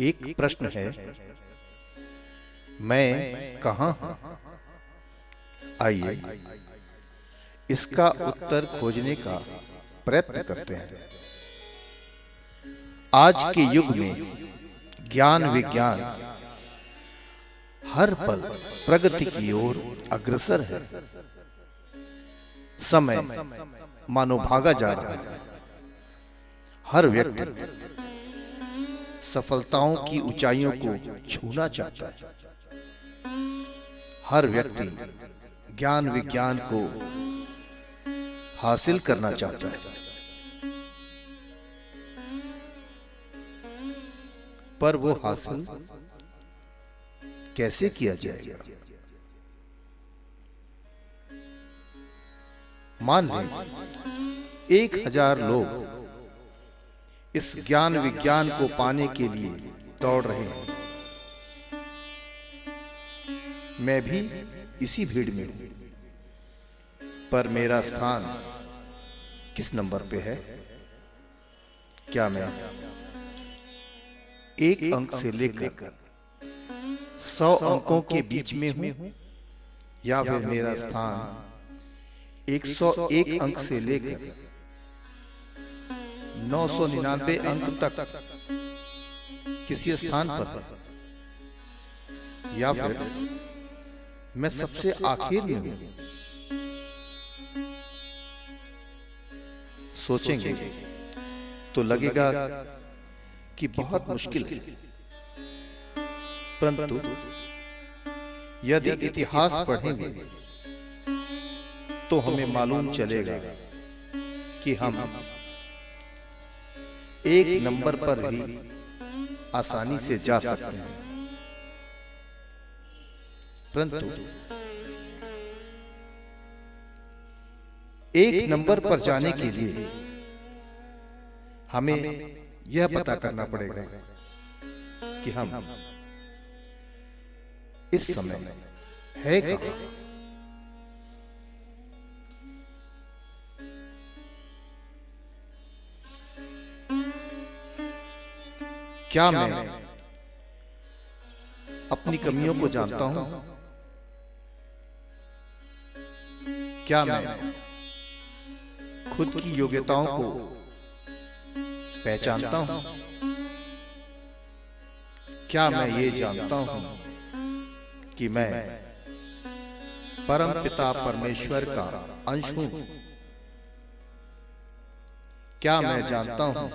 एक प्रश्न है, मैं कहाँ हूँ? आइए इसका उत्तर खोजने का प्रयत्न करते हैं। आज के युग में ज्ञान विज्ञान हर पल प्रगति की ओर अग्रसर है। समय मानो भागा जा रहा है। हर व्यक्ति सफलताओं की ऊंचाइयों को छूना चाहता है। हर व्यक्ति ज्ञान विज्ञान को हासिल करना चाहता है, पर वो हासिल कैसे किया जाएगा? मान लें 1000 लोग इस ज्ञान विज्ञान को पाने के लिए दौड़ रहे हैं। मैं भी इसी भीड़ में हूं, पर मेरा स्थान किस नंबर पे है? क्या मैं 1 अंक से लेकर 100 अंकों के बीच में हूं, या फिर मेरा स्थान 101 अंक से लेकर 999 अंक तक किसी स्थान पर, या फिर मैं सबसे आखिर में हूं? सोचेंगे तो लगेगा कि बहुत मुश्किल है, परंतु यदि इतिहास पढ़ेंगे तो हमें मालूम चलेगा कि हम 1 नंबर पर भी आसानी से जा सकते हैं। परंतु 1 नंबर पर जाने के लिए हमें यह पता करना पड़ेगा कि हम इस समय है कहां। क्या मैं अपनी कमियों को जानता हूं? क्या मैं खुद की योग्यताओं को पहचानता हूं? क्या मैं ये जानता हूं कि मैं परम पिता परमेश्वर का अंश हूं? क्या मैं जानता हूं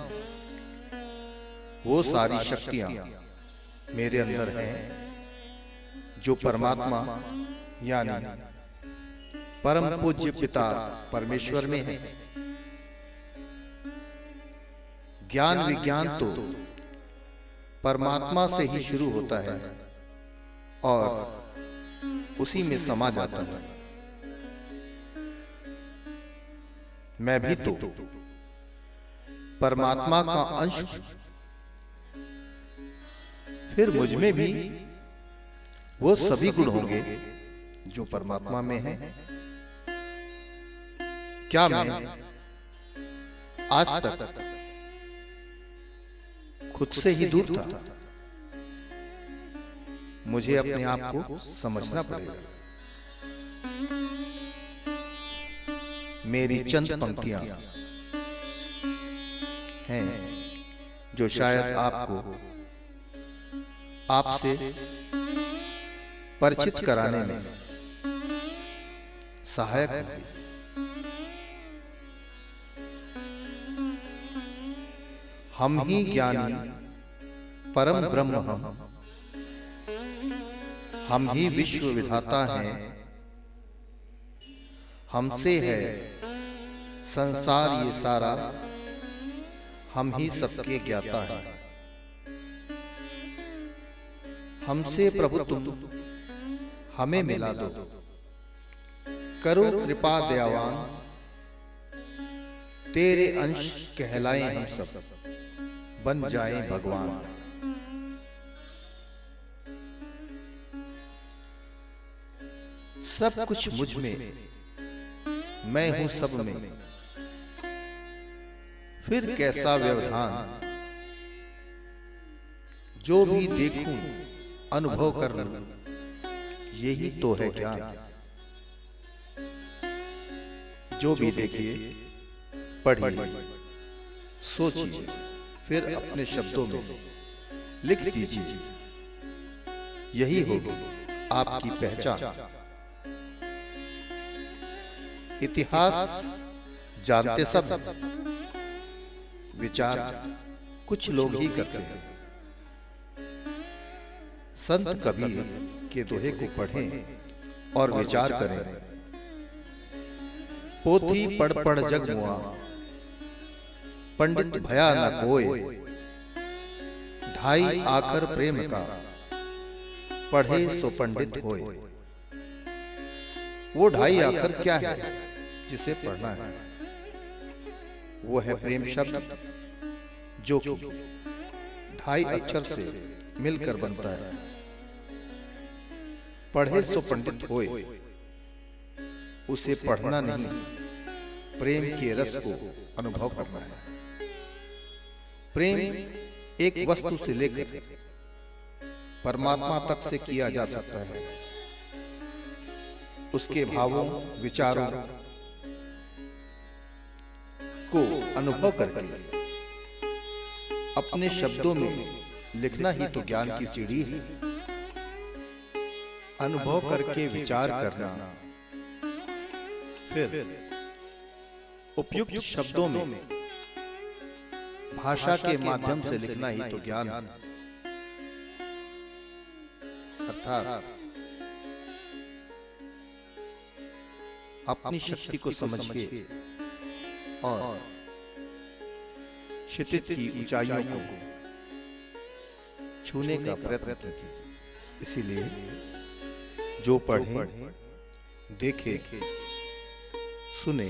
वो सारी शक्तियां मेरे अंदर हैं जो परमात्मा यानी परम पूज्य पिता परमेश्वर में है? ज्ञान विज्ञान तो परमात्मा से ही शुरू होता है और उसी में समा जाता है। मैं भी तो परमात्मा का अंश हूं, फिर मुझ में भी वो सभी गुण होंगे जो परमात्मा में हैं। क्या मैं आज तक खुद से ही दूर था? मुझे अपने आप को समझना पड़ेगा। मेरी चंद पंक्तियां हैं जो शायद आपको आपसे परिचित कराने में सहायक होगी। हम ही ज्ञानी परम ब्रह्म हम ही विश्व विधाता हैं। हमसे है संसार ये सारा, हम ही सबके ज्ञाता हैं। हमसे प्रभु तुम हमें मिला दो, करो कृपा दयावान, तेरे अंश कहलाएं हम सब, बन जाएं भगवान। सब कुछ मुझ में, मैं हूं सब में, फिर कैसा व्यवधान। जो भी देखूं अनुभव कर लूं, यही तो है ज्ञान। जो भी देखिए, पढ़िए, सोचिए, फिर अपने शब्दों में लिख दीजिए। यही होगी आपकी पहचान। इतिहास जानते सब, विचार कुछ लोग ही करते हैं। संत कबीर के दोहे को पढ़ें और विचार करें। पोथी पढ़ पढ़ जग मुआ, पंडित भया न कोय। ढाई आखर प्रेम का, पढ़े सो पंडित होय। वो ढाई आखर क्या है जिसे पढ़ना है? वो है प्रेम शब्द, जो कि ढाई अक्षर से मिलकर बनता है। पढ़े सो पंडित होय, उसे पढ़ना नहीं, प्रेम के रस को अनुभव करना है। प्रेम एक वस्तु से लेकर परमात्मा तक से किया जा सकता है। उसके भावों, विचारों को अनुभव करके अपने शब्दों में लिखना ही तो ज्ञान की सीढ़ी है। अनुभव करके विचार करना, फिर उपयुक्त शब्दों में भाषा के माध्यम से लिखना ही तो ज्ञान है। अर्थात अपनी शक्ति को समझिए और क्षितिज की ऊंचाइयों को छूने का प्रयत्न कीजिए। इसीलिए जो पढ़े, देखे, सुने,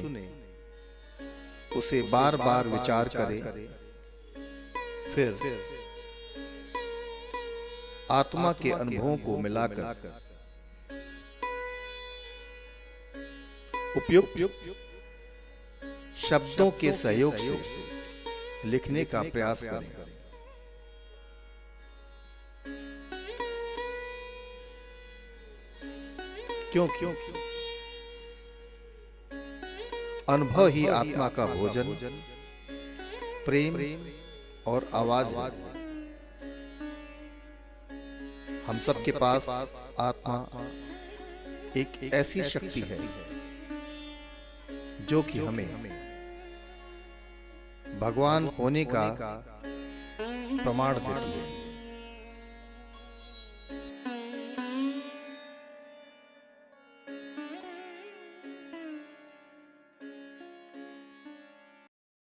उसे बार बार विचार करें, फिर आत्मा के अनुभवों को मिलाकर उपयुक्त शब्दों के सहयोग से लिखने का प्रयास करें। क्यों अनुभव ही आत्मा का भोजन, प्रेम और आवाज है। हम सबके पास आत्मा एक ऐसी शक्ति है जो कि हमें भगवान होने का प्रमाण देती है।